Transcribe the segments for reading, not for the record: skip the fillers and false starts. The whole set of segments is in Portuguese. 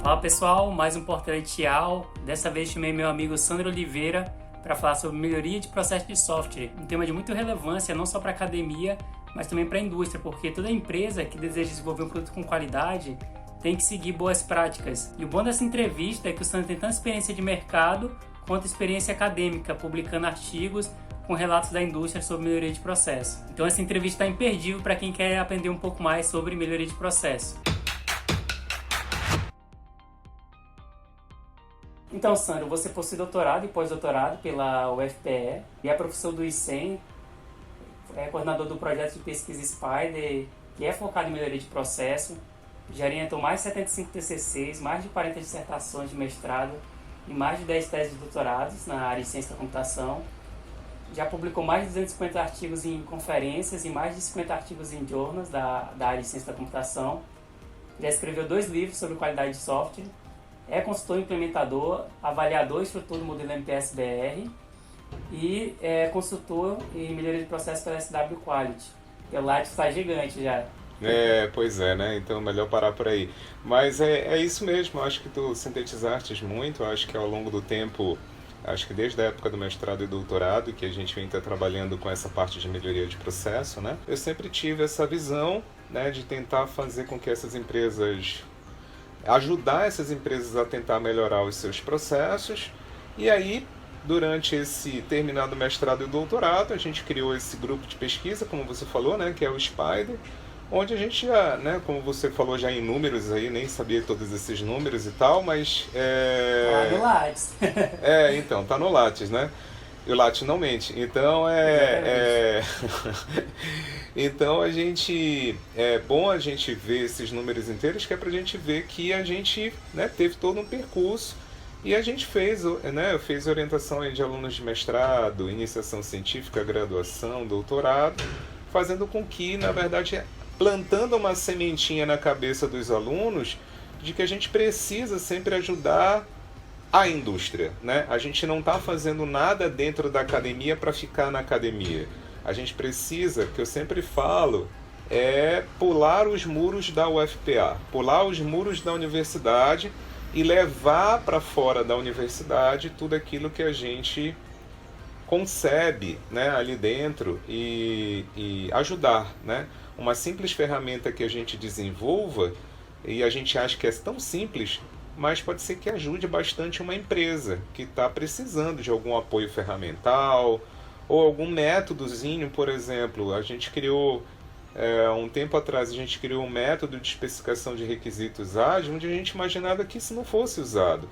Fala pessoal, mais um Portaleteal. Dessa vez chamei meu amigo Sandro Oliveira para falar sobre melhoria de processo de software, um tema de muita relevância não só para a academia, mas também para a indústria, porque toda empresa que deseja desenvolver um produto com qualidade tem que seguir boas práticas. E o bom dessa entrevista é que o Sandro tem tanta experiência de mercado quanto experiência acadêmica, publicando artigos com relatos da indústria sobre melhoria de processo. Então essa entrevista está imperdível para quem quer aprender um pouco mais sobre melhoria de processo. Então, Sandro, você possui doutorado e pós-doutorado pela UFPE e é professor do ICEM, é coordenador do projeto de pesquisa Spider, que é focado em melhoria de processo, já orientou mais de 75 TCCs, mais de 40 dissertações de mestrado e mais de 10 teses de doutorados na área de ciência da computação. Já publicou mais de 250 artigos em conferências e mais de 50 artigos em journals da área de ciência da computação. Já escreveu 2 livros sobre qualidade de software. É consultor implementador, avaliador e instrutor do modelo MPS-BR e é consultor em melhoria de processo pela SW Quality. O Lattes está gigante já. Pois é, né? Então melhor parar por aí. Mas é isso mesmo, eu acho que tu sintetizaste muito, eu acho que ao longo do tempo, acho que desde a época do mestrado e doutorado, que a gente vem estar trabalhando com essa parte de melhoria de processo, né? Eu sempre tive essa visão, né, de tentar fazer com que essas empresas ajudar essas empresas a tentar melhorar os seus processos. E aí, durante esse terminado mestrado e doutorado, a gente criou esse grupo de pesquisa, como você falou, né, que é o Spider, onde a gente já, né, como você falou já em números aí, nem sabia todos esses números e tal, mas Tá no Lattes. Então, tá no Lattes, né? E o Lattes não mente. Então então a gente é bom a gente ver esses números inteiros, que é pra gente ver que a gente, né, teve todo um percurso e a gente fez, né, fez orientação aí de alunos de mestrado, iniciação científica, graduação, doutorado, fazendo com que, na verdade, plantando uma sementinha na cabeça dos alunos de que a gente precisa sempre ajudar a indústria, né? A gente não está fazendo nada dentro da academia para ficar na academia. A gente precisa, que eu sempre falo, é pular os muros da UFPA, pular os muros da universidade e levar para fora da universidade tudo aquilo que a gente concebe, né, ali dentro e ajudar, né? Uma simples ferramenta que a gente desenvolva e a gente acha que é tão simples, mas pode ser que ajude bastante uma empresa que está precisando de algum apoio ferramental ou algum métodozinho. Por exemplo, a gente criou, um tempo atrás, a gente criou um método de especificação de requisitos ágil, onde a gente imaginava que isso não fosse usado.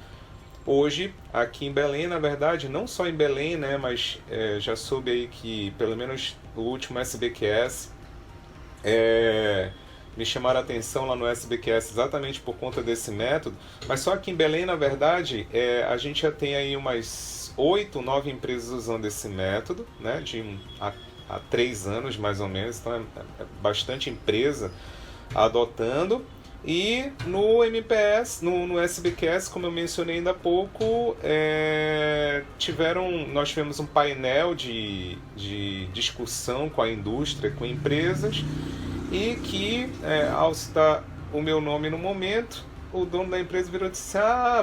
Hoje, aqui em Belém, na verdade, não só em Belém, né, mas já soube aí que, pelo menos o último SBQS, me chamaram a atenção lá no SBQS exatamente por conta desse método, mas só que em Belém, na verdade, a gente já tem aí umas 8, 9 empresas usando esse método, né, há 3 anos mais ou menos, então é bastante empresa adotando. E no MPS, no SBQS, como eu mencionei ainda há pouco, nós tivemos um painel de discussão com a indústria, com empresas, e que, ao citar o meu nome no momento, o dono da empresa virou e disse: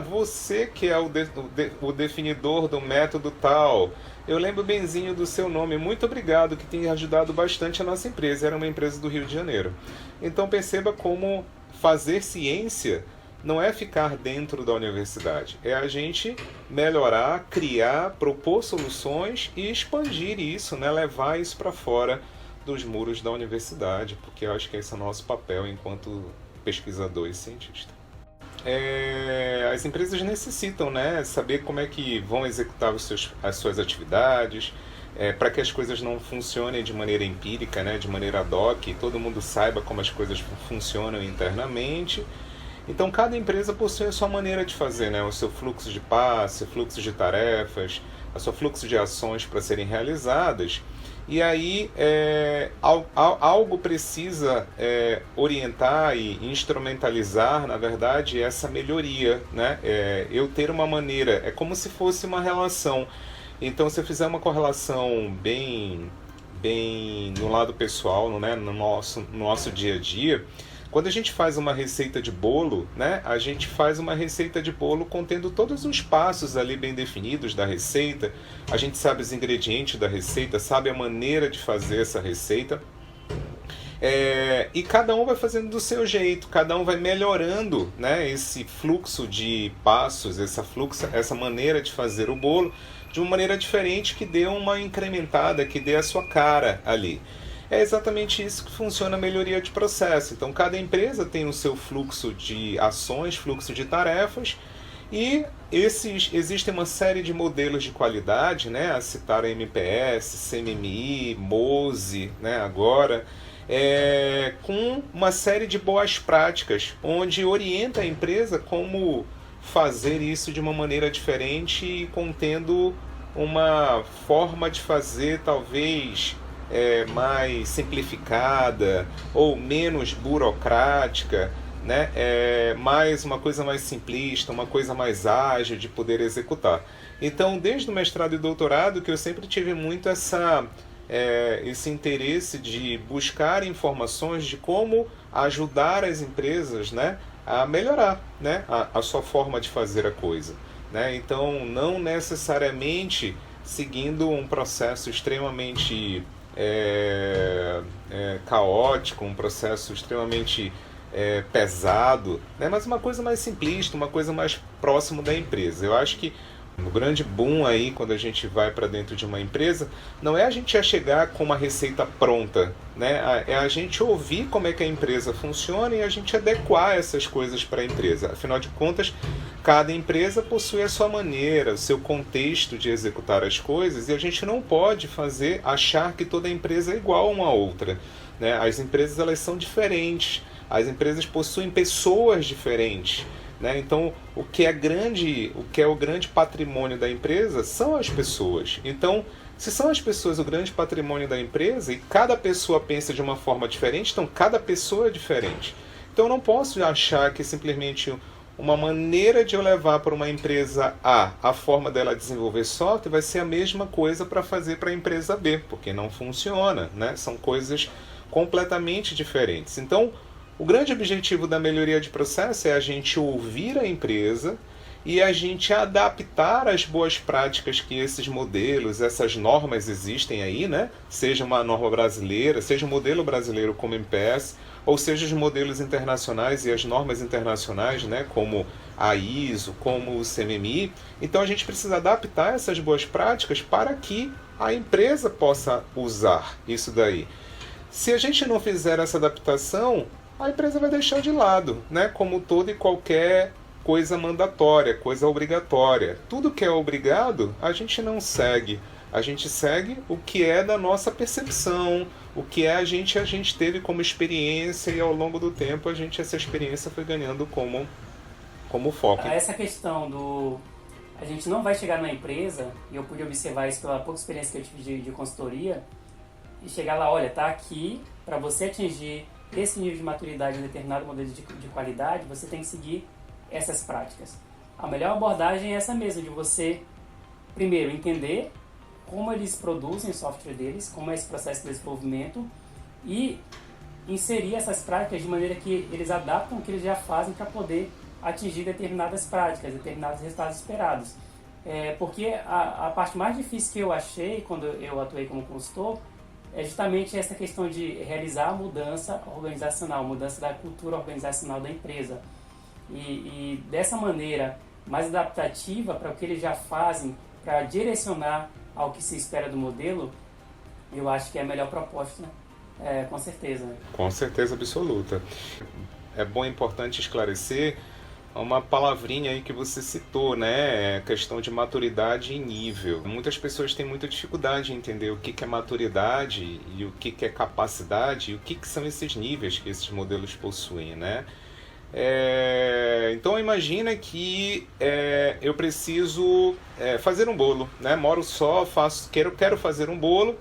você que é o definidor do método tal, eu lembro benzinho do seu nome, muito obrigado, que tem ajudado bastante a nossa empresa. Era uma empresa do Rio de Janeiro. Então perceba como fazer ciência não é ficar dentro da universidade, é a gente melhorar, criar, propor soluções e expandir isso, né? Levar isso para fora dos muros da universidade, porque eu acho que esse é o nosso papel enquanto pesquisador e cientista. As empresas necessitam, né, saber como é que vão executar as suas atividades, para que as coisas não funcionem de maneira empírica, né, de maneira ad hoc, e todo mundo saiba como as coisas funcionam internamente. Então cada empresa possui a sua maneira de fazer, né, o seu fluxo de passe, fluxo de tarefas, o seu fluxo de ações para serem realizadas. E aí algo precisa orientar e instrumentalizar, na verdade, essa melhoria, né? Eu ter uma maneira, é como se fosse uma relação. Então, se eu fizer uma correlação bem no lado pessoal, né? no nosso dia a dia, Quando a gente faz uma receita de bolo, né, a gente faz uma receita de bolo contendo todos os passos ali bem definidos da receita, a gente sabe os ingredientes da receita, sabe a maneira de fazer essa receita. E cada um vai fazendo do seu jeito, cada um vai melhorando, né, esse fluxo de passos, essa maneira de fazer o bolo de uma maneira diferente que dê uma incrementada, que dê a sua cara ali. É exatamente isso que funciona a melhoria de processo. Então cada empresa tem o seu fluxo de ações, fluxo de tarefas, e existem uma série de modelos de qualidade, né, a citar a MPS, CMMI, MOSE, né, agora, com uma série de boas práticas, onde orienta a empresa como fazer isso de uma maneira diferente e contendo uma forma de fazer talvez mais simplificada ou menos burocrática, né? Uma coisa mais simplista, uma coisa mais ágil de poder executar. Então, desde o mestrado e doutorado, que eu sempre tive muito esse interesse de buscar informações de como ajudar as empresas, né, a melhorar, né, a sua forma de fazer a coisa, né? Então, não necessariamente seguindo um processo extremamente caótico, um processo extremamente pesado, né, mas uma coisa mais simplista, uma coisa mais próximo da empresa. Eu acho que o grande boom aí, quando a gente vai para dentro de uma empresa, não é a gente já chegar com uma receita pronta, né? É a gente ouvir como é que a empresa funciona e a gente adequar essas coisas para a empresa. Afinal de contas, cada empresa possui a sua maneira, o seu contexto de executar as coisas, e a gente não pode achar que toda empresa é igual a uma outra, né? As empresas, elas são diferentes, as empresas possuem pessoas diferentes, né? Então, o que é o grande patrimônio da empresa são as pessoas. Então, se são as pessoas o grande patrimônio da empresa e cada pessoa pensa de uma forma diferente, então cada pessoa é diferente. Então, eu não posso achar que simplesmente uma maneira de eu levar para uma empresa a forma dela desenvolver software vai ser a mesma coisa para fazer para a empresa B, porque não funciona, né? São coisas completamente diferentes. Então, o grande objetivo da melhoria de processo é a gente ouvir a empresa e a gente adaptar as boas práticas que esses modelos, essas normas existem aí, né? Seja uma norma brasileira, seja um modelo brasileiro como MPS, ou seja os modelos internacionais e as normas internacionais, né? Como a ISO, como o CMMI. Então a gente precisa adaptar essas boas práticas para que a empresa possa usar isso daí. Se a gente não fizer essa adaptação, a empresa vai deixar de lado, né? Como toda e qualquer coisa mandatória, coisa obrigatória. Tudo que é obrigado, a gente não segue. A gente segue o que é da nossa percepção, o que a gente teve como experiência, e ao longo do tempo essa experiência foi ganhando como foco. Essa questão a gente não vai chegar na empresa, e eu pude observar isso pela pouca experiência que eu tive de consultoria, e chegar lá, olha, tá aqui, para você atingir esse nível de maturidade em determinado modelo de qualidade, você tem que seguir essas práticas. A melhor abordagem é essa mesmo, de você, primeiro, entender como eles produzem o software deles, como é esse processo de desenvolvimento, e inserir essas práticas de maneira que eles adaptam o que eles já fazem para poder atingir determinadas práticas, determinados resultados esperados. Porque a parte mais difícil que eu achei quando eu atuei como consultor é justamente essa questão de realizar a mudança organizacional, mudança da cultura organizacional da empresa. E dessa maneira mais adaptativa para o que eles já fazem, para direcionar ao que se espera do modelo, eu acho que é a melhor proposta, com certeza. Com certeza absoluta. É bom e importante esclarecer uma palavrinha aí que você citou, né? A questão de maturidade e nível. Muitas pessoas têm muita dificuldade em entender o que é maturidade e o que é capacidade e o que são esses níveis que esses modelos possuem, né? Então imagina que eu preciso fazer um bolo, né? Moro só, quero fazer um bolo,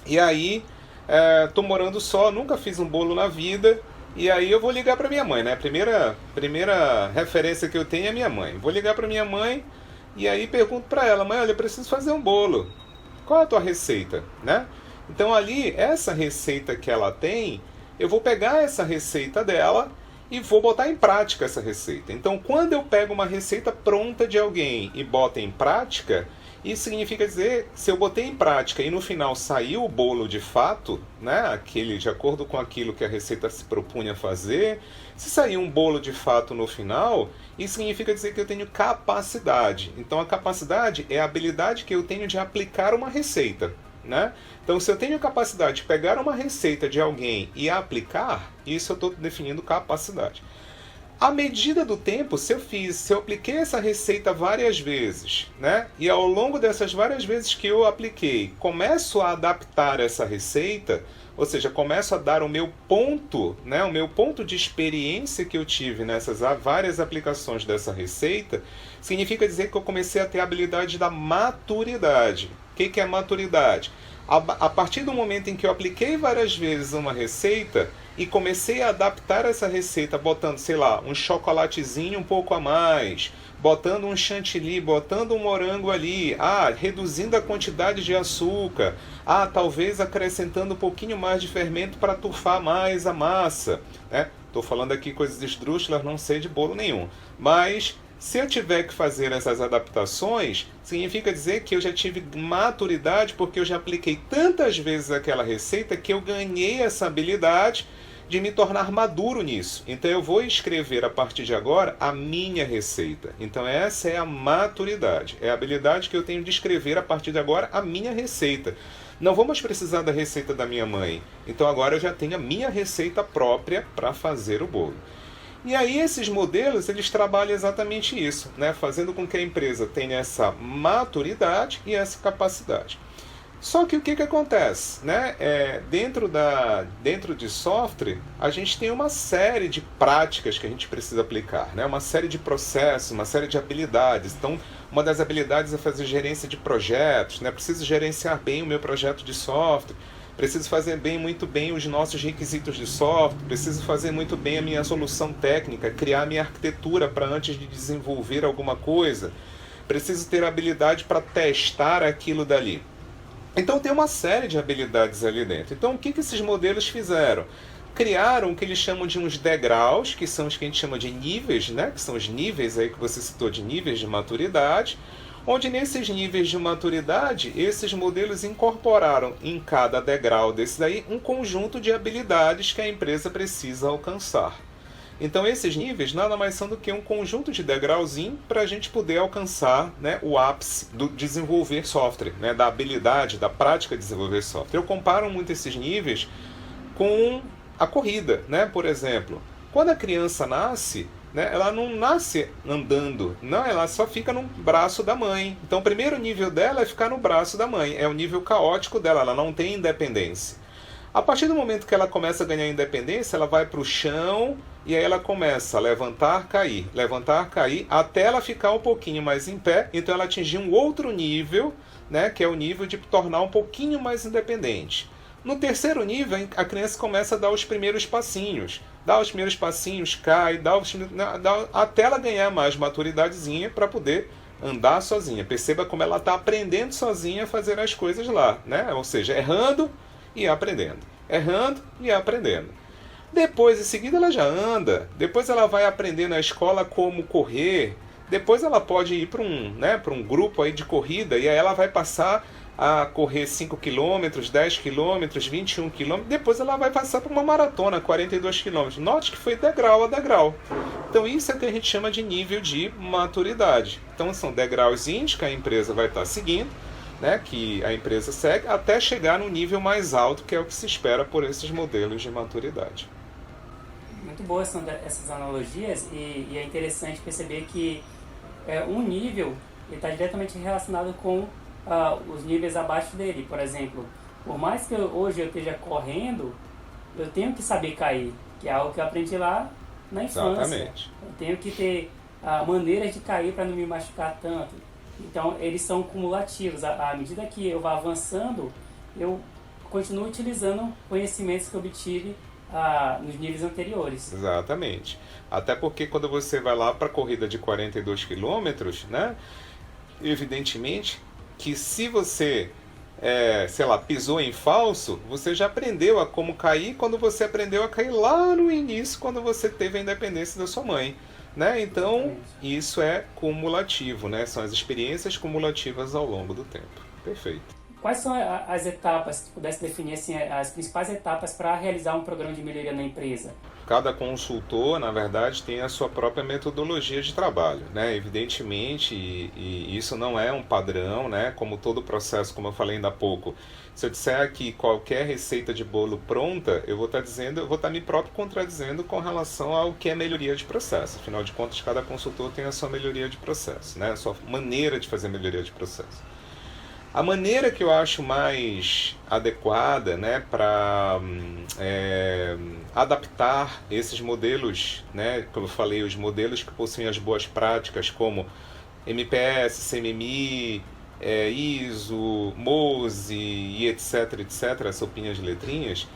e aí estou morando só, nunca fiz um bolo na vida. E aí eu vou ligar para minha mãe, né? A primeira referência que eu tenho é minha mãe. Vou ligar para minha mãe e aí pergunto para ela: mãe, olha, eu preciso fazer um bolo. Qual é a tua receita, né? Então ali, essa receita que ela tem eu vou pegar essa receita dela e vou botar em prática essa receita. Então, quando eu pego uma receita pronta de alguém e boto em prática, isso significa dizer, se eu botei em prática e no final saiu o bolo de fato, né, aquele de acordo com aquilo que a receita se propunha fazer, se sair um bolo de fato no final, isso significa dizer que eu tenho capacidade. Então, a capacidade é a habilidade que eu tenho de aplicar uma receita, né? Então, se eu tenho capacidade de pegar uma receita de alguém e aplicar, isso eu estou definindo capacidade. À medida do tempo, se eu apliquei essa receita várias vezes, né? E ao longo dessas várias vezes que eu apliquei, começo a adaptar essa receita, ou seja, começo a dar o meu ponto, né? O meu ponto de experiência que eu tive nessas várias aplicações dessa receita, significa dizer que eu comecei a ter a habilidade da maturidade. O que é maturidade? A partir do momento em que eu apliquei várias vezes uma receita e comecei a adaptar essa receita botando, sei lá, um chocolatezinho um pouco a mais, botando um chantilly, botando um morango ali, reduzindo a quantidade de açúcar, talvez acrescentando um pouquinho mais de fermento para turfar mais a massa, né? Estou falando aqui coisas esdrúxulas, não sei de bolo nenhum, mas se eu tiver que fazer essas adaptações, significa dizer que eu já tive maturidade porque eu já apliquei tantas vezes aquela receita que eu ganhei essa habilidade de me tornar maduro nisso. Então eu vou escrever a partir de agora a minha receita. Então essa é a maturidade, é a habilidade que eu tenho de escrever a partir de agora a minha receita. Não vou mais precisar da receita da minha mãe. Então agora eu já tenho a minha receita própria para fazer o bolo. E aí esses modelos, eles trabalham exatamente isso, né? Fazendo com que a empresa tenha essa maturidade e essa capacidade. Só que o que acontece? Né? Dentro de software, a gente tem uma série de práticas que a gente precisa aplicar, né? Uma série de processos, uma série de habilidades. Então, uma das habilidades é fazer gerência de projetos, né? Preciso gerenciar bem o meu projeto de software. Preciso fazer muito bem os nossos requisitos de software, preciso fazer muito bem a minha solução técnica, criar a minha arquitetura para antes de desenvolver alguma coisa. Preciso ter habilidade para testar aquilo dali. Então tem uma série de habilidades ali dentro. Então o que esses modelos fizeram? Criaram o que eles chamam de uns degraus, que são os que a gente chama de níveis, né? Que são os níveis aí que você citou de níveis de maturidade, onde nesses níveis de maturidade, esses modelos incorporaram em cada degrau desse daí um conjunto de habilidades que a empresa precisa alcançar. Então esses níveis nada mais são do que um conjunto de degrauzinho para a gente poder alcançar, né, o ápice do desenvolver software, né, da habilidade, da prática de desenvolver software. Eu comparo muito esses níveis com a corrida, né? Por exemplo, quando a criança nasce, né, ela não nasce andando, não, ela só fica no braço da mãe. Então o primeiro nível dela é ficar no braço da mãe, é o nível caótico dela, ela não tem independência. A partir do momento que ela começa a ganhar independência, ela vai para o chão e aí ela começa a levantar, cair, até ela ficar um pouquinho mais em pé, então ela atingir um outro nível, né, que é o nível de tornar um pouquinho mais independente. No terceiro nível, a criança começa a dar os primeiros passinhos. Cai, até ela ganhar mais maturidadezinha para poder andar sozinha. Perceba como ela está aprendendo sozinha a fazer as coisas lá, né? Ou seja, errando e aprendendo. Depois, em seguida, ela já anda. Depois ela vai aprender na escola como correr. Depois ela pode ir para um grupo aí de corrida e aí ela vai passar a correr 5 km, 10 km, 21 km, depois ela vai passar por uma maratona, 42 km. Note que foi degrau a degrau. Então isso é o que a gente chama de nível de maturidade. Então são degrauzinhos que a empresa vai estar seguindo, né, que a empresa segue, até chegar no nível mais alto, que é o que se espera por esses modelos de maturidade. Muito boas são essas analogias e é interessante perceber que um nível está diretamente relacionado com os níveis abaixo dele. Por exemplo, por mais que hoje eu esteja correndo, eu tenho que saber cair, que é algo que eu aprendi lá na infância. Exatamente. Eu tenho que ter maneiras de cair para não me machucar tanto. Então, eles são cumulativos. À medida que eu vou avançando, eu continuo utilizando conhecimentos que eu obtive nos níveis anteriores. Exatamente. Até porque quando você vai lá para a corrida de 42 km, né, evidentemente que se você sei lá, pisou em falso, você já aprendeu a como cair quando você aprendeu a cair lá no início, quando você teve a independência da sua mãe. Né? Então, Exatamente. isso é cumulativo, né? São as experiências cumulativas ao longo do tempo. Perfeito. Quais são as etapas, se tu pudesse definir assim, as principais etapas para realizar um programa de melhoria na empresa? Cada consultor, na verdade, tem a sua própria metodologia de trabalho, né? Evidentemente, e isso não é um padrão, né? Como todo processo, como eu falei ainda há pouco. Se eu disser aqui qualquer receita de bolo pronta, eu vou estar dizendo, eu vou estar me próprio contradizendo com relação ao que é melhoria de processo. Afinal de contas, cada consultor tem a sua melhoria de processo, né? A sua maneira de fazer melhoria de processo. A maneira que eu acho mais adequada, né, para adaptar esses modelos, né, como eu falei, os modelos que possuem as boas práticas, como MPS, CMMI, ISO, MOSE e etc, essa opinião de letrinhas,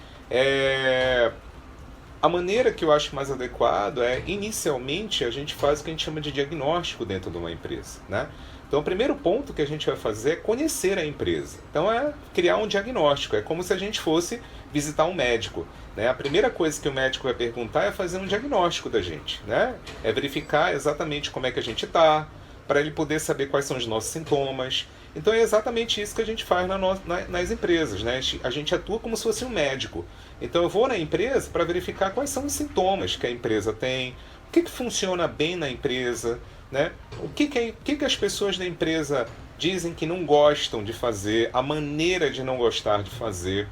a maneira que eu acho mais adequado é, inicialmente, a gente faz o que a gente chama de diagnóstico dentro de uma empresa, né? Então, o primeiro ponto que a gente vai fazer é conhecer a empresa. Então, é criar um diagnóstico. É como se a gente fosse visitar um médico, né? A primeira coisa que o médico vai perguntar é fazer um diagnóstico da gente, né? É verificar exatamente como é que a gente está, para ele poder saber quais são os nossos sintomas. Então, é exatamente isso que a gente faz nas empresas, né? A gente atua como se fosse um médico. Então, eu vou na empresa para verificar quais são os sintomas que a empresa tem, o que funciona bem na empresa, né? O que as pessoas da empresa dizem que não gostam de fazer, a maneira de não gostar de fazer.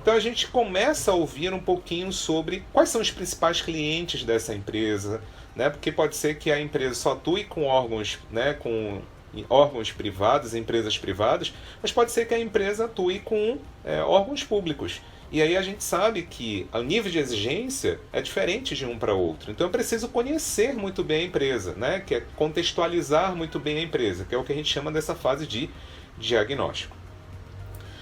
Então a gente começa a ouvir um pouquinho sobre quais são os principais clientes dessa empresa, né? Porque pode ser que a empresa só atue com órgãos, né, com órgãos privados, empresas privadas, mas pode ser que a empresa atue com órgãos públicos. E aí a gente sabe que o nível de exigência é diferente de um para outro. Então eu preciso conhecer muito bem a empresa, né? Que é contextualizar muito bem a empresa, que é o que a gente chama dessa fase de diagnóstico.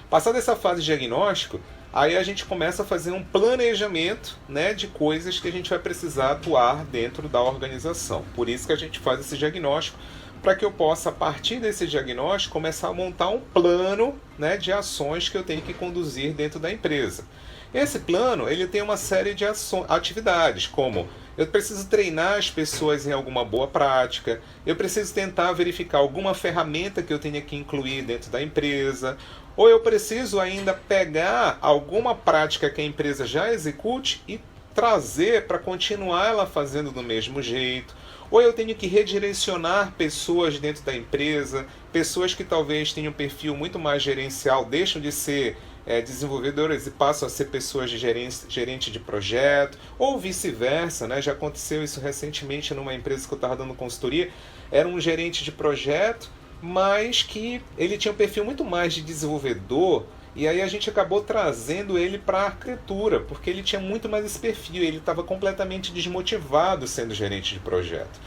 Passada essa fase de diagnóstico, aí a gente começa a fazer um planejamento, né, de coisas que a gente vai precisar atuar dentro da organização. Por isso que a gente faz esse diagnóstico, para que eu possa, a partir desse diagnóstico, começar a montar um plano, né, de ações que eu tenho que conduzir dentro da empresa. Esse plano, ele tem uma série de atividades, como eu preciso treinar as pessoas em alguma boa prática, eu preciso tentar verificar alguma ferramenta que eu tenha que incluir dentro da empresa, ou eu preciso ainda pegar alguma prática que a empresa já execute e trazer para continuar ela fazendo do mesmo jeito. Ou eu tenho que redirecionar pessoas dentro da empresa, pessoas que talvez tenham um perfil muito mais gerencial, deixam de ser desenvolvedoras e passam a ser pessoas de gerente de projeto, ou vice-versa, né? Já aconteceu isso recentemente numa empresa que eu estava dando consultoria, era um gerente de projeto, mas que ele tinha um perfil muito mais de desenvolvedor, e aí a gente acabou trazendo ele para a arquitetura, porque ele tinha muito mais esse perfil, ele estava completamente desmotivado sendo gerente de projeto.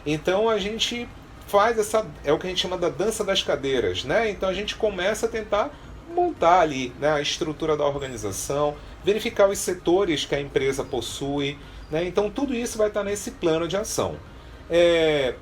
Então a gente faz é o que a gente chama da dança das cadeiras, né? Então a gente começa a tentar montar ali, né, a estrutura da organização, verificar os setores que a empresa possui, né? Então tudo isso vai estar nesse plano de ação.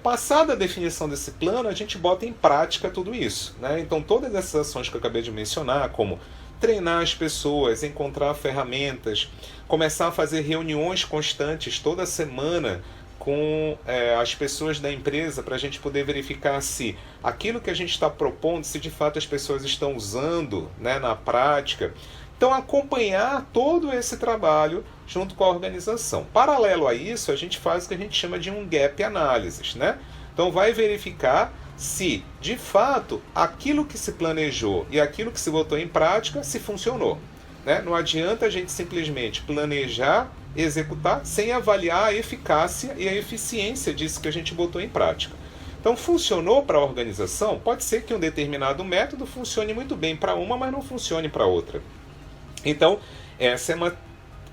Passada a definição desse plano, a gente bota em prática tudo isso, né? Então todas essas ações que eu acabei de mencionar, como treinar as pessoas, encontrar ferramentas, começar a fazer reuniões constantes toda semana com as pessoas da empresa, para a gente poder verificar se aquilo que a gente está propondo, se de fato as pessoas estão usando, né, na prática. Então, acompanhar todo esse trabalho junto com a organização. Paralelo a isso, a gente faz o que a gente chama de um gap analysis, né? Então, vai verificar se, de fato, aquilo que se planejou e aquilo que se botou em prática, se funcionou, né? Não adianta a gente simplesmente planejar, executar, sem avaliar a eficácia e a eficiência disso que a gente botou em prática. Então, funcionou para a organização? Pode ser que um determinado método funcione muito bem para uma, mas não funcione para outra. Então, essa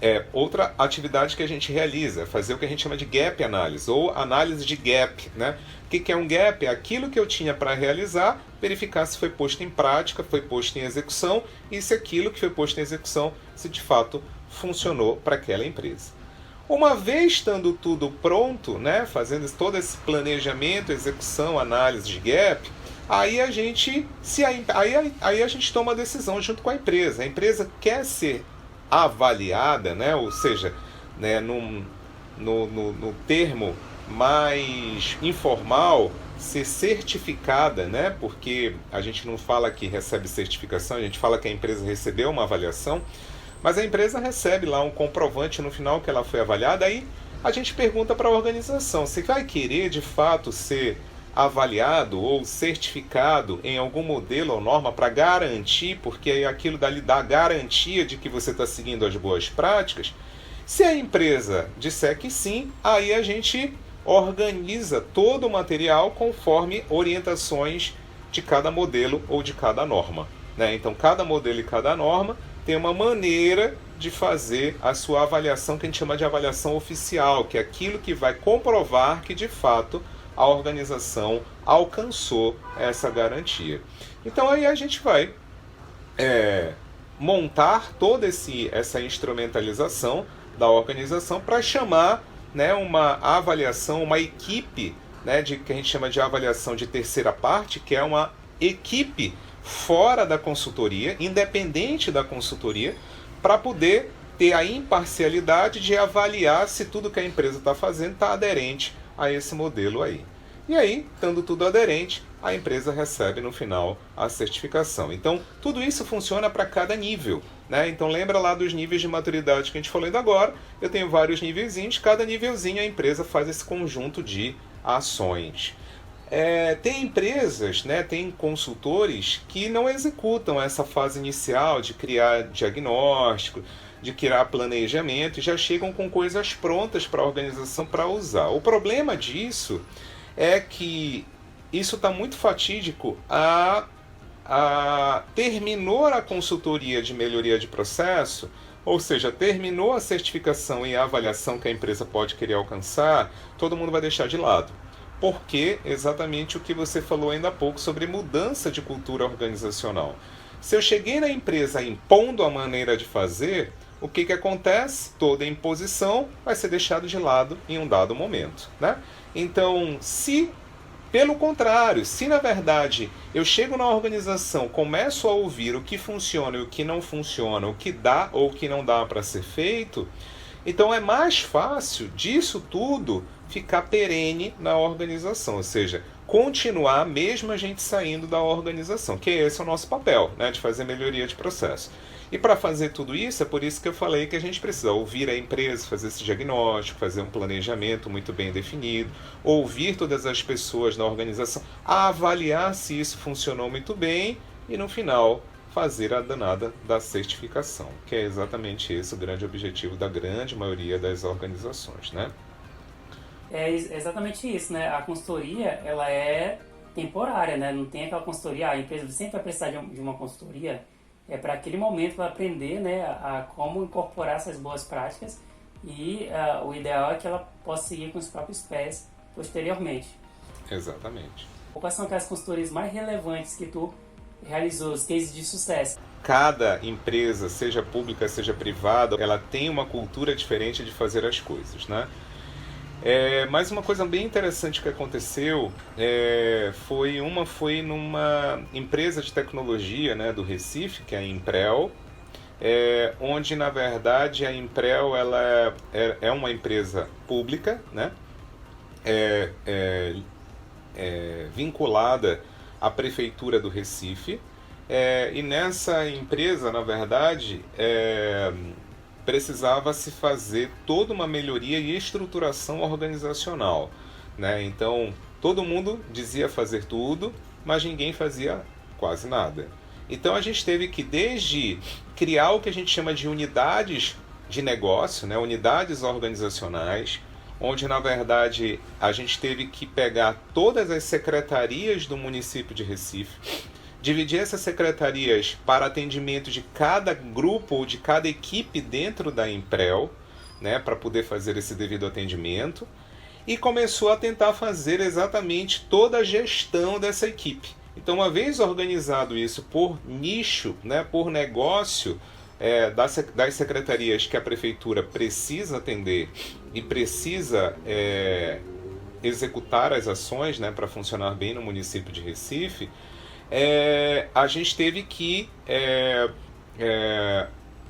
é outra atividade que a gente realiza, fazer o que a gente chama de gap analysis, ou análise de gap, né? O que é um gap? É aquilo que eu tinha para realizar, verificar se foi posto em prática, foi posto em execução, e se aquilo que foi posto em execução, se de fato funcionou para aquela empresa. Uma vez estando tudo pronto, né, fazendo todo esse planejamento, execução, análise de gap, aí a gente aí a gente toma a decisão junto com a empresa. A empresa quer ser avaliada, né? Ou seja, né, no termo mais informal, ser certificada, né? Porque a gente não fala que recebe certificação, a gente fala que a empresa recebeu uma avaliação, mas a empresa recebe lá um comprovante no final que ela foi avaliada. Aí a gente pergunta para a organização: você vai querer de fato ser avaliado ou certificado em algum modelo ou norma para garantir, porque aquilo dali dá garantia de que você está seguindo as boas práticas? Se a empresa disser que sim, aí a gente organiza todo o material conforme orientações de cada modelo ou de cada norma, né? Então, cada modelo e cada norma tem uma maneira de fazer a sua avaliação, que a gente chama de avaliação oficial, que é aquilo que vai comprovar que, de fato, a organização alcançou essa garantia. Então, aí a gente vai montar toda essa instrumentalização da organização para chamar, né, uma avaliação, uma equipe, né, que a gente chama de avaliação de terceira parte, que é uma equipe fora da consultoria, independente da consultoria, para poder ter a imparcialidade de avaliar se tudo que a empresa está fazendo está aderente a esse modelo aí. E aí, estando tudo aderente, a empresa recebe no final a certificação. Então, tudo isso funciona para cada nível, né? Então, lembra lá dos níveis de maturidade que a gente falou ainda agora. Eu tenho vários nivelzinhos, cada nivelzinho a empresa faz esse conjunto de ações. Tem empresas, né, tem consultores que não executam essa fase inicial de criar diagnóstico, de criar planejamento, e já chegam com coisas prontas para a organização para usar. O problema disso é que isso está muito fatídico terminou a consultoria de melhoria de processo, ou seja, terminou a certificação e a avaliação que a empresa pode querer alcançar, todo mundo vai deixar de lado. Porque exatamente o que você falou ainda há pouco sobre mudança de cultura organizacional. Se eu cheguei na empresa impondo a maneira de fazer, o que acontece? Toda imposição vai ser deixada de lado em um dado momento, né? Então, se, pelo contrário, se na verdade eu chego na organização, começo a ouvir o que funciona e o que não funciona, o que dá ou o que não dá para ser feito, então é mais fácil disso tudo ficar perene na organização, ou seja, continuar mesmo a gente saindo da organização, que esse é o nosso papel, né, de fazer melhoria de processo. E para fazer tudo isso, é por isso que eu falei que a gente precisa ouvir a empresa, fazer esse diagnóstico, fazer um planejamento muito bem definido, ouvir todas as pessoas na organização, avaliar se isso funcionou muito bem e no final fazer a danada da certificação, que é exatamente esse o grande objetivo da grande maioria das organizações, né? É exatamente isso, né? A consultoria, ela é temporária, né? Não tem aquela consultoria, a empresa sempre vai precisar de uma consultoria, para aquele momento para aprender, né, a como incorporar essas boas práticas e o ideal é que ela possa seguir com os próprios pés posteriormente. Exatamente. Quais são aquelas consultorias mais relevantes que tu realizou, os cases de sucesso? Cada empresa, seja pública, seja privada, ela tem uma cultura diferente de fazer as coisas, né? Mas uma coisa bem interessante que aconteceu foi numa empresa de tecnologia, né, do Recife, que é a Imprel, onde na verdade a Imprel ela é uma empresa pública, né, vinculada à prefeitura do Recife, e nessa empresa, na verdade, precisava se fazer toda uma melhoria e estruturação organizacional, né? Então, todo mundo dizia fazer tudo, mas ninguém fazia quase nada. Então, a gente teve que, desde criar o que a gente chama de unidades de negócio, né? Unidades organizacionais, onde, na verdade, a gente teve que pegar todas as secretarias do município de Recife, dividir essas secretarias para atendimento de cada grupo ou de cada equipe dentro da Imprel, né, para poder fazer esse devido atendimento, e começou a tentar fazer exatamente toda a gestão dessa equipe. Então, uma vez organizado isso por nicho, né, por negócio, das secretarias que a prefeitura precisa atender e precisa executar as ações, né, para funcionar bem no município de Recife, a gente teve que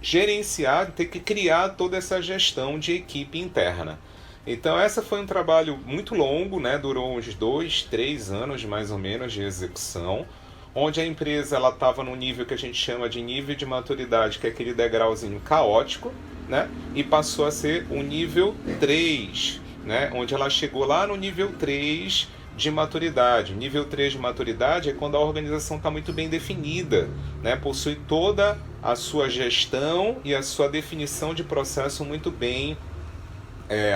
gerenciar, ter que criar toda essa gestão de equipe interna. Então essa foi um trabalho muito longo, né? Durou uns 2, 3 anos mais ou menos de execução, onde a empresa estava no nível que a gente chama de nível de maturidade, que é aquele degrauzinho caótico, né? E passou a ser o nível 3, né? Onde ela chegou lá no nível 3 de maturidade. Nível 3 de maturidade é quando a organização está muito bem definida, né? Possui toda a sua gestão e a sua definição de processo muito bem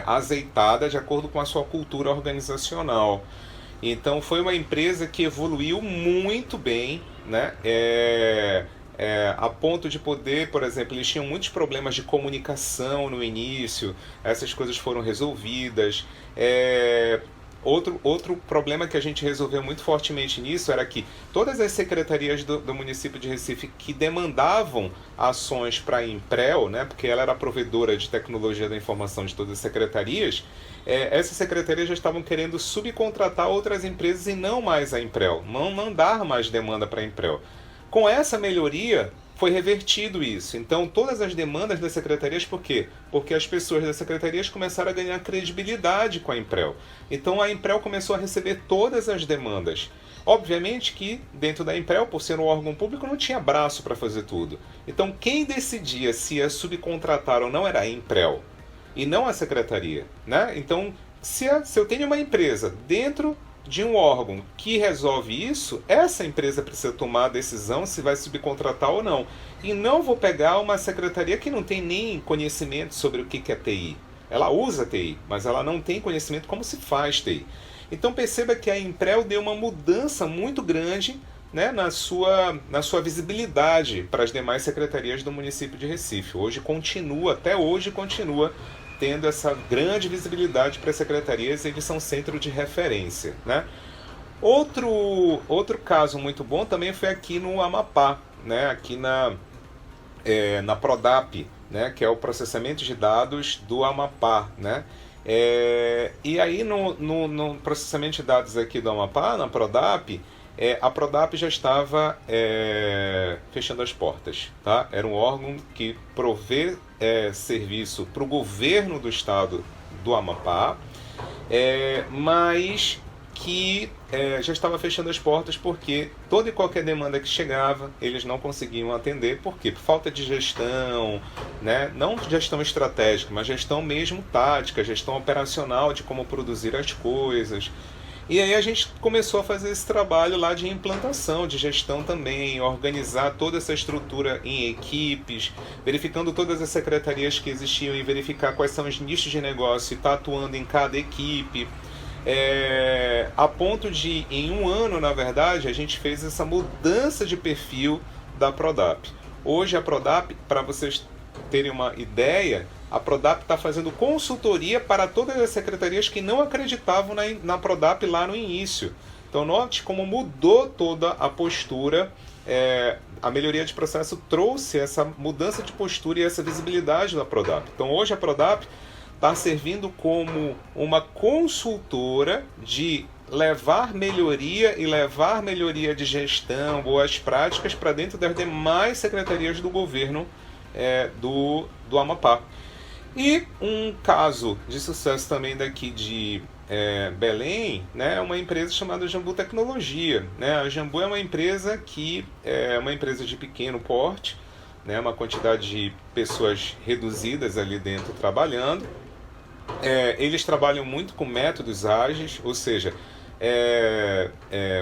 azeitada de acordo com a sua cultura organizacional. Então foi uma empresa que evoluiu muito bem, né? A ponto de poder, por exemplo, eles tinham muitos problemas de comunicação no início, essas coisas foram resolvidas. Outro problema que a gente resolveu muito fortemente nisso era que todas as secretarias do município de Recife que demandavam ações para a Imprel, né, porque ela era provedora de tecnologia da informação de todas as secretarias, essas secretarias já estavam querendo subcontratar outras empresas e não mais a Imprel, não mandar mais demanda para a Imprel. Com essa melhoria, foi revertido isso. Então, todas as demandas das secretarias, por quê? Porque as pessoas das secretarias começaram a ganhar credibilidade com a Imprel. Então, a Imprel começou a receber todas as demandas. Obviamente que, dentro da Imprel, por ser um órgão público, não tinha braço para fazer tudo. Então, quem decidia se ia subcontratar ou não era a Imprel, e não a secretaria, né? Então, se eu tenho uma empresa dentro de um órgão que resolve isso, essa empresa precisa tomar a decisão se vai subcontratar ou não. E não vou pegar uma secretaria que não tem nem conhecimento sobre o que é TI. Ela usa TI, mas ela não tem conhecimento como se faz TI. Então perceba que a Imprel deu uma mudança muito grande, né, na sua visibilidade para as demais secretarias do município de Recife. Até hoje continua tendo essa grande visibilidade para as secretarias, eles são centro de referência, né? Outro caso muito bom também foi aqui no Amapá, né? Aqui na Prodap, né? Que é o processamento de dados do Amapá, né? E aí no processamento de dados aqui do Amapá, na Prodap, a Prodap já estava fechando as portas, tá? Era um órgão que provê serviço para o governo do estado do Amapá, mas que já estava fechando as portas porque toda e qualquer demanda que chegava, eles não conseguiam atender. Por quê? Por falta de gestão, né? Não gestão estratégica, mas gestão mesmo tática, gestão operacional de como produzir as coisas. E aí a gente começou a fazer esse trabalho lá de implantação, de gestão também, organizar toda essa estrutura em equipes, verificando todas as secretarias que existiam e verificar quais são os nichos de negócio e estar atuando em cada equipe. A ponto de, em um ano, na verdade, a gente fez essa mudança de perfil da Prodap. Hoje a Prodap, para vocês terem uma ideia, a Prodap está fazendo consultoria para todas as secretarias que não acreditavam na Prodap lá no início. Então note como mudou toda a postura. A melhoria de processo trouxe essa mudança de postura e essa visibilidade da Prodap. Então hoje a Prodap está servindo como uma consultora de levar melhoria de gestão, boas práticas para dentro das demais secretarias do governo do Amapá. E um caso de sucesso também daqui de Belém, né, é uma empresa chamada Jambu Tecnologia, né? A Jambu é uma empresa que é uma empresa de pequeno porte, né, uma quantidade de pessoas reduzidas ali dentro trabalhando. Eles trabalham muito com métodos ágeis, ou seja,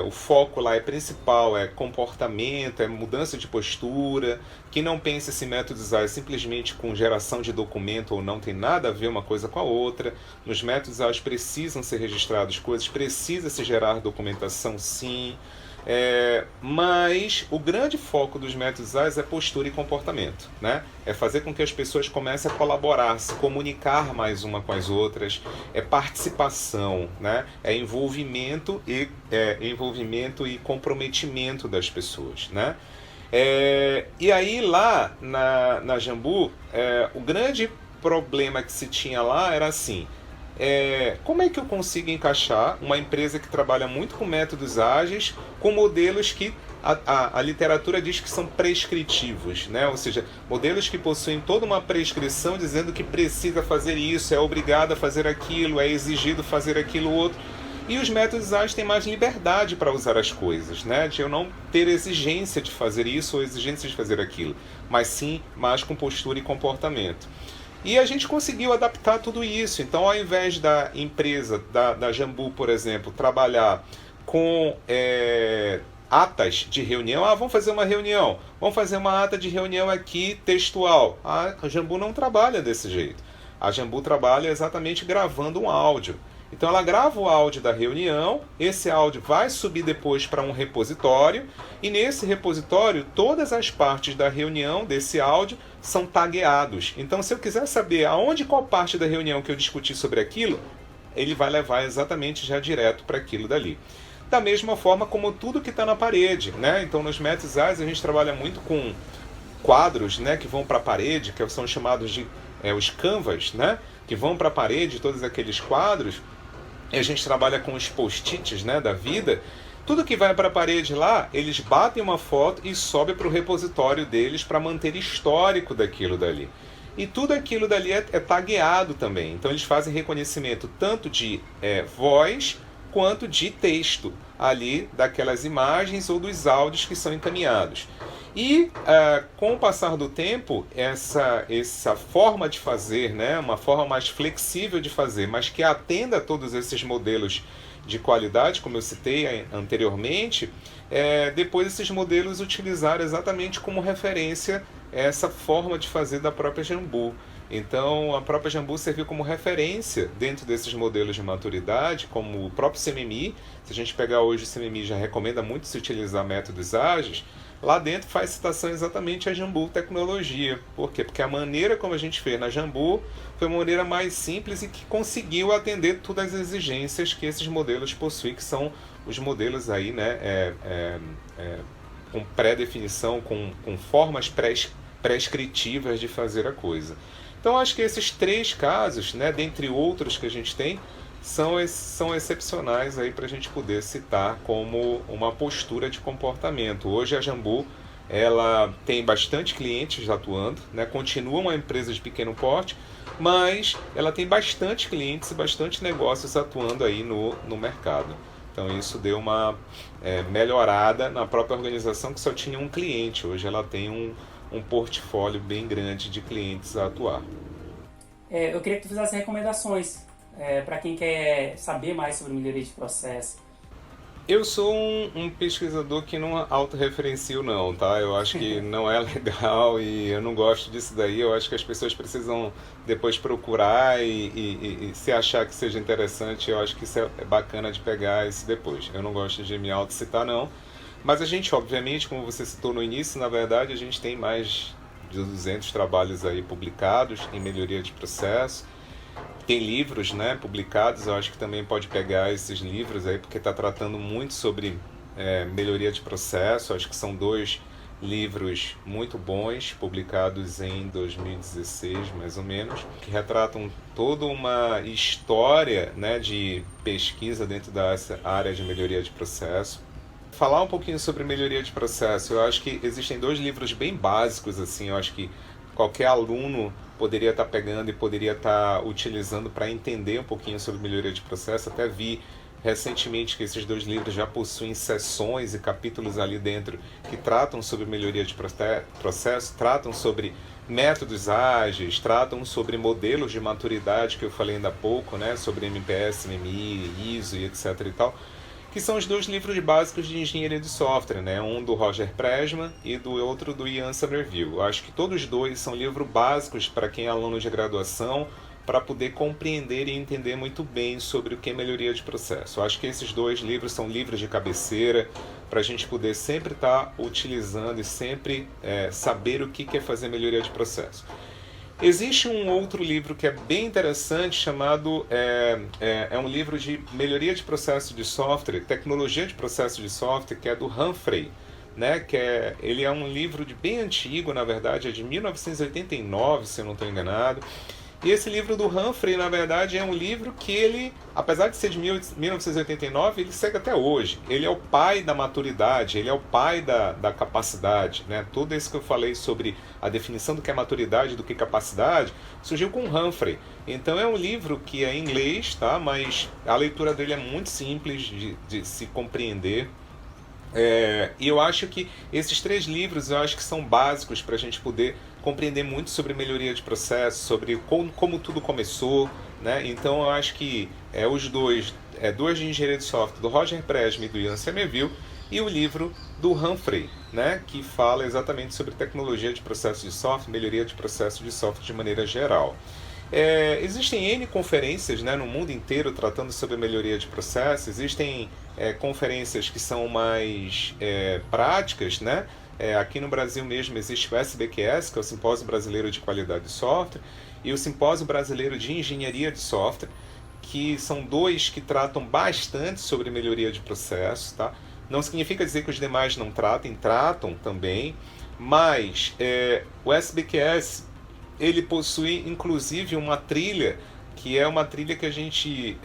o foco lá principal é comportamento, mudança de postura, que não pense esse métodos ágeis simplesmente com geração de documento ou não, tem nada a ver uma coisa com a outra. Nos métodos ágeis precisam ser registradas coisas, precisa se gerar documentação sim, mas o grande foco dos métodos ágeis é postura e comportamento, né? É fazer com que as pessoas comecem a colaborar, se comunicar mais uma com as outras, participação, né? Envolvimento e comprometimento das pessoas, né? E aí lá na Jambu, o grande problema que se tinha lá era assim: como é que eu consigo encaixar uma empresa que trabalha muito com métodos ágeis com modelos que a literatura diz que são prescritivos, né? Ou seja, modelos que possuem toda uma prescrição dizendo que precisa fazer isso, é obrigado a fazer aquilo, é exigido fazer aquilo outro. E os métodos ágeis têm mais liberdade para usar as coisas, né? De eu não ter exigência de fazer isso ou exigência de fazer aquilo, mas sim mais com postura e comportamento. E a gente conseguiu adaptar tudo isso. Então, ao invés da empresa, da Jambu, por exemplo, trabalhar com atas de reunião, vamos fazer uma reunião, vamos fazer uma ata de reunião aqui textual. A Jambu não trabalha desse jeito. A Jambu trabalha exatamente gravando um áudio. Então ela grava o áudio da reunião, esse áudio vai subir depois para um repositório, e nesse repositório todas as partes da reunião desse áudio são tagueados. Então se eu quiser saber aonde qual parte da reunião que eu discuti sobre aquilo, ele vai levar exatamente já direto para aquilo dali. Da mesma forma como tudo que está na parede, né? Então nos métodos ágeis a gente trabalha muito com quadros, né, que vão para a parede, que são chamados de os canvas, né, que vão para a parede, todos aqueles quadros. E a gente trabalha com os post-its, né, da vida. Tudo que vai para a parede lá, eles batem uma foto e sobe para o repositório deles para manter histórico daquilo dali. E tudo aquilo dali é tagueado também. Então eles fazem reconhecimento tanto de voz quanto de texto ali daquelas imagens ou dos áudios que são encaminhados. E com o passar do tempo, essa forma de fazer, né, uma forma mais flexível de fazer, mas que atenda a todos esses modelos de qualidade, como eu citei anteriormente, depois esses modelos utilizaram exatamente como referência essa forma de fazer da própria Jambu. Então, a própria Jambu serviu como referência dentro desses modelos de maturidade, como o próprio CMMI. Se a gente pegar hoje, o CMMI já recomenda muito se utilizar métodos ágeis. Lá dentro faz citação exatamente à Jambu Tecnologia. Por quê? Porque a maneira como a gente fez na Jambu foi uma maneira mais simples e que conseguiu atender todas as exigências que esses modelos possuem, que são os modelos aí, né, com pré-definição, com formas prescritivas de fazer a coisa. Então, acho que esses 3 casos, né, dentre outros que a gente tem, são excepcionais para a gente poder citar como uma postura de comportamento. Hoje a Jambu ela tem bastante clientes atuando, né, continua uma empresa de pequeno porte, mas ela tem bastante clientes e bastante negócios atuando aí no mercado. Então isso deu uma melhorada na própria organização, que só tinha um cliente. Hoje ela tem um portfólio bem grande de clientes a atuar. Eu queria que tu fizesse recomendações para quem quer saber mais sobre melhoria de processo. Eu sou um pesquisador que não autorreferencio não, tá? Eu acho que não é legal e eu não gosto disso daí. Eu acho que as pessoas precisam depois procurar e se achar que seja interessante, eu acho que isso é bacana de pegar isso depois. Eu não gosto de me autocitar não, mas a gente, obviamente, como você citou no início, na verdade a gente tem mais de 200 trabalhos aí publicados em melhoria de processo. Tem livros, né, publicados, eu acho que também pode pegar esses livros aí, porque está tratando muito sobre melhoria de processo. Acho que são 2 livros muito bons, publicados em 2016, mais ou menos, que retratam toda uma história, né, de pesquisa dentro da área de melhoria de processo. Falar um pouquinho sobre melhoria de processo, eu acho que existem 2 livros bem básicos, assim, eu acho que qualquer aluno poderia estar pegando e poderia estar utilizando para entender um pouquinho sobre melhoria de processo. Até vi recentemente que esses 2 livros já possuem seções e capítulos ali dentro que tratam sobre melhoria de processo, tratam sobre métodos ágeis, tratam sobre modelos de maturidade, que eu falei ainda há pouco, né, sobre MPS, MMI, ISO e etc e tal, que são os 2 livros básicos de engenharia de software, né? Um do Roger Presman e do outro do Ian Somerville. Eu acho que todos 2 são livros básicos para quem é aluno de graduação, para poder compreender e entender muito bem sobre o que é melhoria de processo. Eu acho que esses 2 livros são livros de cabeceira, para a gente poder sempre estar utilizando e sempre saber o que é fazer melhoria de processo. Existe um outro livro que é bem interessante, chamado, é um livro de melhoria de processo de software, tecnologia de processo de software, que é do Humphrey, né? Ele é um livro bem antigo, na verdade, é de 1989, se eu não estou enganado, E esse livro do Humphrey, na verdade, é um livro que ele, apesar de ser de 1989, ele segue até hoje. Ele é o pai da maturidade, ele é o pai da capacidade, né? Tudo isso que eu falei sobre a definição do que é maturidade e do que é capacidade, surgiu com Humphrey. Então é um livro que é em inglês, tá? Mas a leitura dele é muito simples de se compreender. E eu acho que esses 3 livros eu acho que são básicos para a gente poder compreender muito sobre melhoria de processo, sobre como tudo começou, né? Então eu acho que os dois, Duas de Engenharia de Software, do Roger Presby e do Ian Somerville, e o livro do Humphrey, né? Que fala exatamente sobre tecnologia de processo de software, melhoria de processo de software de maneira geral. Existem N conferências, né, no mundo inteiro tratando sobre melhoria de processo. Existem conferências que são mais práticas, né? Aqui no Brasil mesmo existe o SBQS, que é o Simpósio Brasileiro de Qualidade de Software, e o Simpósio Brasileiro de Engenharia de Software, que são 2 que tratam bastante sobre melhoria de processo, tá? Não significa dizer que os demais não tratam também, mas o SBQS ele possui inclusive uma trilha, que é uma trilha que a gente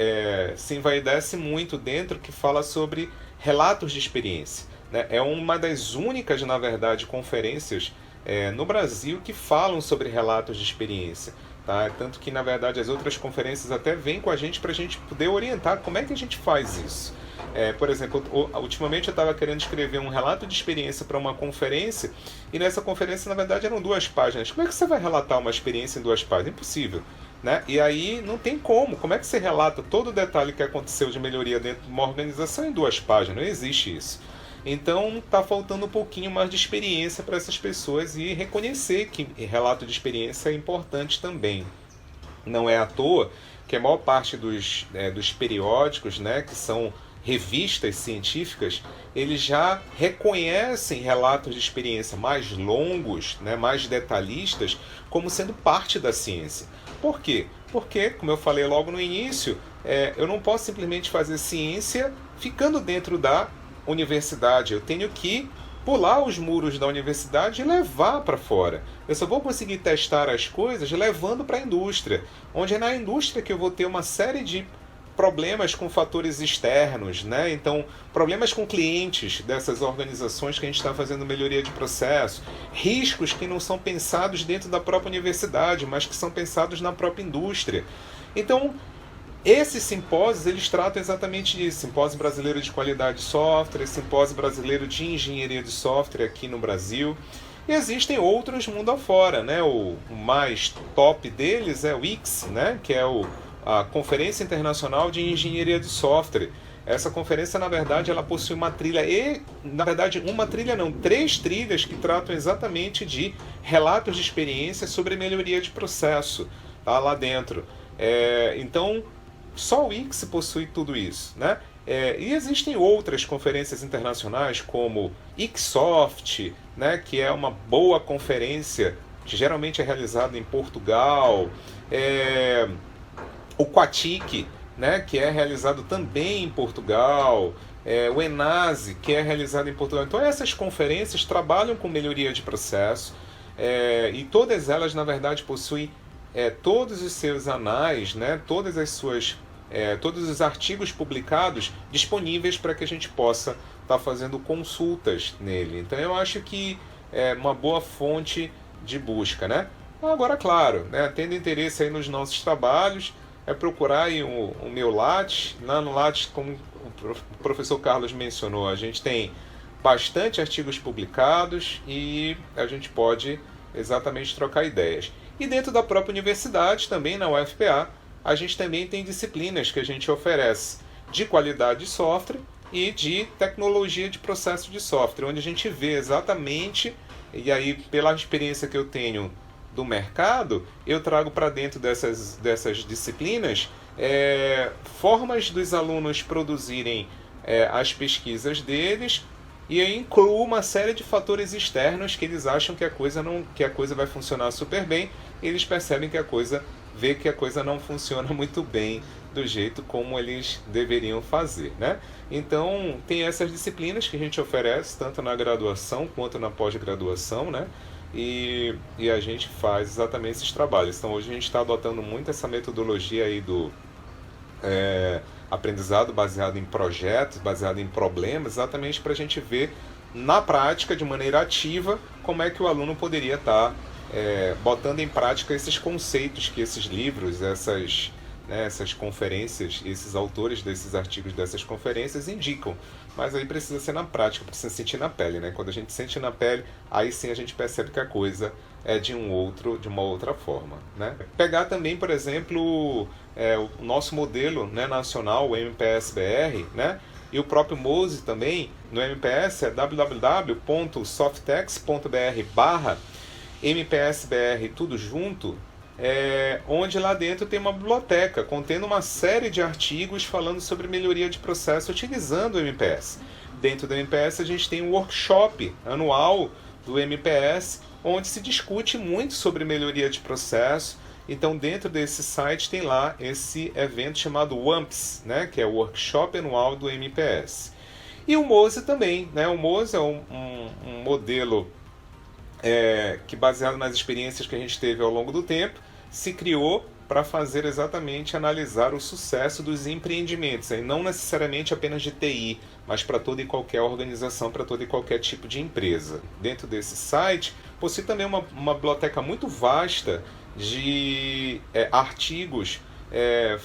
se envaidece muito dentro, que fala sobre relatos de experiência, né? É uma das únicas, na verdade, conferências no Brasil que falam sobre relatos de experiência. Tá? Tanto que, na verdade, as outras conferências até vêm com a gente para a gente poder orientar como é que a gente faz isso. Por exemplo, ultimamente eu estava querendo escrever um relato de experiência para uma conferência, e nessa conferência, na verdade, eram 2 páginas. Como é que você vai relatar uma experiência em 2 páginas? Impossível. Né? E aí não tem como é que você relata todo o detalhe que aconteceu de melhoria dentro de uma organização em 2 páginas? Não existe isso. Então está faltando um pouquinho mais de experiência para essas pessoas, e reconhecer que relato de experiência é importante também. Não é à toa que a maior parte dos periódicos, né, que são revistas científicas, eles já reconhecem relatos de experiência mais longos, né, mais detalhistas, como sendo parte da ciência. Por quê? Porque, como eu falei logo no início, eu não posso simplesmente fazer ciência ficando dentro da universidade. Eu tenho que pular os muros da universidade e levar para fora. Eu só vou conseguir testar as coisas levando para a indústria, onde é na indústria que eu vou ter uma série de problemas com fatores externos, né? Então, problemas com clientes dessas organizações que a gente está fazendo melhoria de processo, riscos que não são pensados dentro da própria universidade, mas que são pensados na própria indústria. Então, esses simpósios, eles tratam exatamente disso. Simpósio Brasileiro de Qualidade de Software, Simpósio Brasileiro de Engenharia de Software aqui no Brasil. E existem outros mundo afora, né? O mais top deles é o ICS, né? Que é a Conferência Internacional de Engenharia de Software. Essa conferência, na verdade, ela possui uma trilha, na verdade, uma trilha não, 3 trilhas que tratam exatamente de relatos de experiência sobre melhoria de processo, tá? Lá dentro. Então, só o ICS possui tudo isso, né? E existem outras conferências internacionais, como ICSoft, né? Que é uma boa conferência, que geralmente é realizada em Portugal. O Quatic, né, que é realizado também em Portugal, o ENASE, que é realizado em Portugal. Então essas conferências trabalham com melhoria de processo, e todas elas, na verdade, possuem todos os seus anais, né, todos os artigos publicados disponíveis para que a gente possa estar fazendo consultas nele. Então eu acho que é uma boa fonte de busca, né? Agora, claro, né, tendo interesse aí nos nossos trabalhos, procurar aí o meu Lattes. Lá no Lattes, como o professor Carlos mencionou, a gente tem bastante artigos publicados e a gente pode exatamente trocar ideias. E dentro da própria universidade, também na UFPA, a gente também tem disciplinas que a gente oferece de qualidade de software e de tecnologia de processo de software, onde a gente vê exatamente, e aí pela experiência que eu tenho do mercado, eu trago para dentro dessas disciplinas formas dos alunos produzirem as pesquisas deles, e eu incluo uma série de fatores externos que eles acham que a coisa vai funcionar super bem, e eles percebem que a coisa não funciona muito bem do jeito como eles deveriam fazer, né? Então, tem essas disciplinas que a gente oferece, tanto na graduação quanto na pós-graduação, né? e a gente faz exatamente esses trabalhos. Então hoje a gente está adotando muito essa metodologia aí do aprendizado baseado em projetos, baseado em problemas, exatamente para a gente ver na prática, de maneira ativa, como é que o aluno poderia estar botando em prática esses conceitos que esses livros, essas conferências, esses autores desses artigos, dessas conferências indicam. Mas aí precisa ser na prática, precisa sentir na pele, né? Quando a gente sente na pele, aí sim a gente percebe que a coisa é de uma outra forma, né? Pegar também, por exemplo, o nosso modelo, né, nacional, o MPS-BR, né? E o próprio Mose também, no MPS, é www.softex.br/MPSBR, tudo junto, onde lá dentro tem uma biblioteca contendo uma série de artigos falando sobre melhoria de processo utilizando o MPS. Dentro do MPS a gente tem um workshop anual do MPS, onde se discute muito sobre melhoria de processo. Então dentro desse site tem lá esse evento chamado WAMPS, né, que é o Workshop Anual do MPS. E o Mose também, né? O Mose é um modelo que, baseado nas experiências que a gente teve ao longo do tempo, se criou para fazer exatamente analisar o sucesso dos empreendimentos, e não necessariamente apenas de TI, mas para toda e qualquer organização, para todo e qualquer tipo de empresa. Dentro desse site possui também uma biblioteca muito vasta de artigos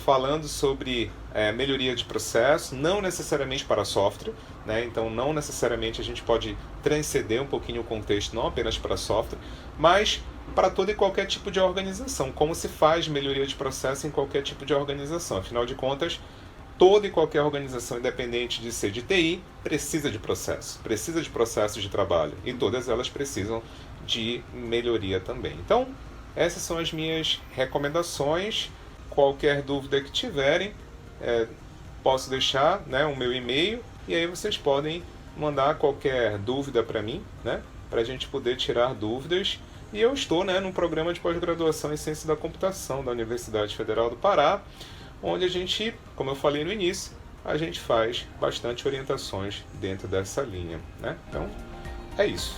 falando sobre melhoria de processo, não necessariamente para software, né? Então não necessariamente a gente pode transcender um pouquinho o contexto, não apenas para software, mas para todo e qualquer tipo de organização, como se faz melhoria de processo em qualquer tipo de organização. Afinal de contas, toda e qualquer organização, independente de ser de TI, precisa de processos de trabalho, e todas elas precisam de melhoria também. Então, essas são as minhas recomendações. Qualquer dúvida que tiverem, posso deixar, né, o meu e-mail, e aí vocês podem mandar qualquer dúvida para mim, né, para a gente poder tirar dúvidas. E eu estou, né, num programa de pós-graduação em Ciência da Computação da Universidade Federal do Pará, onde a gente, como eu falei no início, a gente faz bastante orientações dentro dessa linha, né? Então, é isso.